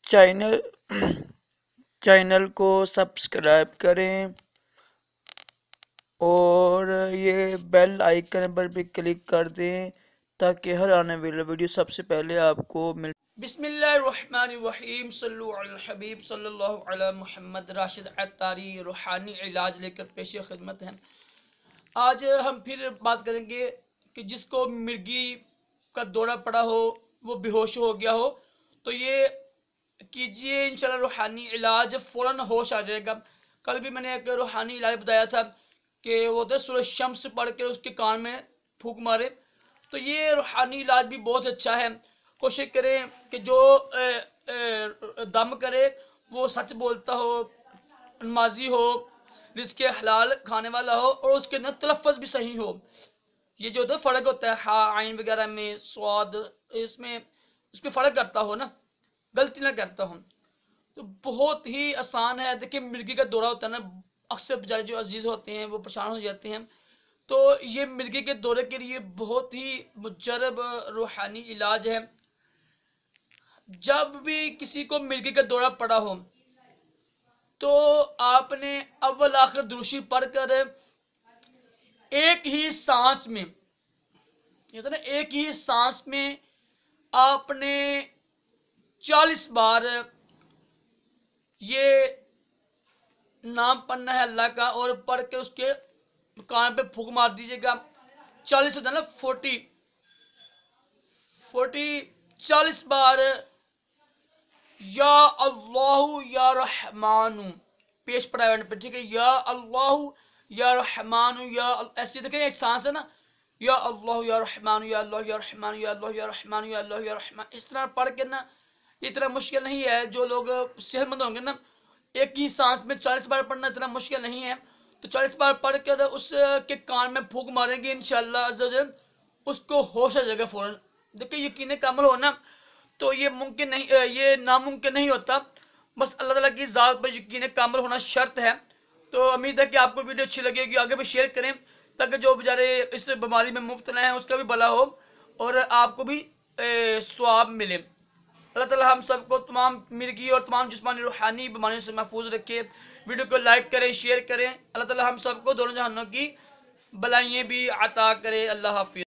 Channel channel کو subscribe کریں اور یہ بیل آئیکن پر بھی کلک کر دیں تاکہ ہر آنے والی ویڈیو سب سے پہلے آپ کو مل۔ بسم اللہ الرحمن الرحیم، صلو علی الحبیب صلی اللہ علی محمد۔ راشد عطاری روحانی علاج لے کر پیش خدمت ہیں۔ آج ہم پھر بات کریں گے کہ جس کو مرگی کا دورہ پڑا ہو، وہ بے ہوش ہو گیا ہو، تو یہ کیجئے انشاءاللہ روحانی علاج، فوراً ہوش آ جائے گا۔ کل بھی میں نے ایک روحانی علاج بتایا تھا کہ وہ سورہ شمس پڑھ کے اس کے کان میں پھونک مارے، تو یہ روحانی علاج بھی بہت اچھا ہے۔ کوشش کریں کہ جو دم کرے وہ سچ بولتا ہو، نمازی ہو، رزق حلال کھانے والا ہو، اور اس کے اندر تلفظ بھی صحیح ہو۔ یہ جو فرق ہوتا ہے ہا عین وغیرہ میں، سواد، اس میں فرق کرتا ہو نا، غلطی نہ کرتا ہوں، تو بہت ہی آسان ہے۔ دیکھیں مرگی کا دورہ ہوتا ہے نا، اکثر بیچارے جو عزیز ہوتے ہیں وہ پریشان ہو جاتے ہیں، تو یہ مرگی کے دورے کے لیے بہت ہی مجرب روحانی علاج ہے۔ جب بھی کسی کو مرگی کا دورہ پڑا ہو تو آپ نے اول آخر دروشی پڑھ کر ایک ہی سانس میں، ایک ہی سانس میں آپ نے 40 بار یہ نام پڑھنا ہے اللہ کا، اور پڑھ کے اس کے کان پہ پھونک مار دیجیے گا۔ 40 ہوتا ہے نا، 40 بار یا اللہ یا رحمان، پیش پرائیویٹ پہ، ٹھیک ہے، یا اللہ یا رحمان یا، ایسے دیکھیں ایک سانس ہے نا، یا اللہ یا رحمان یا اللہ یا رحمان یا اللہ یا رحمان یا اللہ یا رحمان، اس طرح پڑھ کے نا، اتنا مشکل نہیں ہے۔ جو لوگ صحت مند ہوں گے نا، ایک ہی سانس میں 40 بار پڑھنا اتنا مشکل نہیں ہے، تو 40 بار پڑھ کر اس کے کان میں پھونک ماریں گے انشاءاللہ عز و جل، اس کو ہوش آ جائے گا فوراً۔ دیکھیں یقین کامل ہونا تو یہ ممکن نہیں، یہ ناممکن نہیں ہوتا، بس اللہ تعالیٰ کی ذات پر یقین کامل ہونا شرط ہے۔ تو امید ہے کہ آپ کو ویڈیو اچھی لگے گی، آگے بھی شیئر کریں تاکہ جو بیچارے اس بیماری میں مبتلا ہیں اس کا بھی بھلا ہو اور آپ کو بھی ثواب ملے۔ اللہ تعالیٰ ہم سب کو تمام مرگی اور تمام جسمانی روحانی بیماریوں سے محفوظ رکھے۔ ویڈیو کو لائک کریں، شیئر کریں۔ اللہ تعالیٰ ہم سب کو دونوں جہانوں کی بلائیں بھی عطا کرے۔ اللہ حافظ۔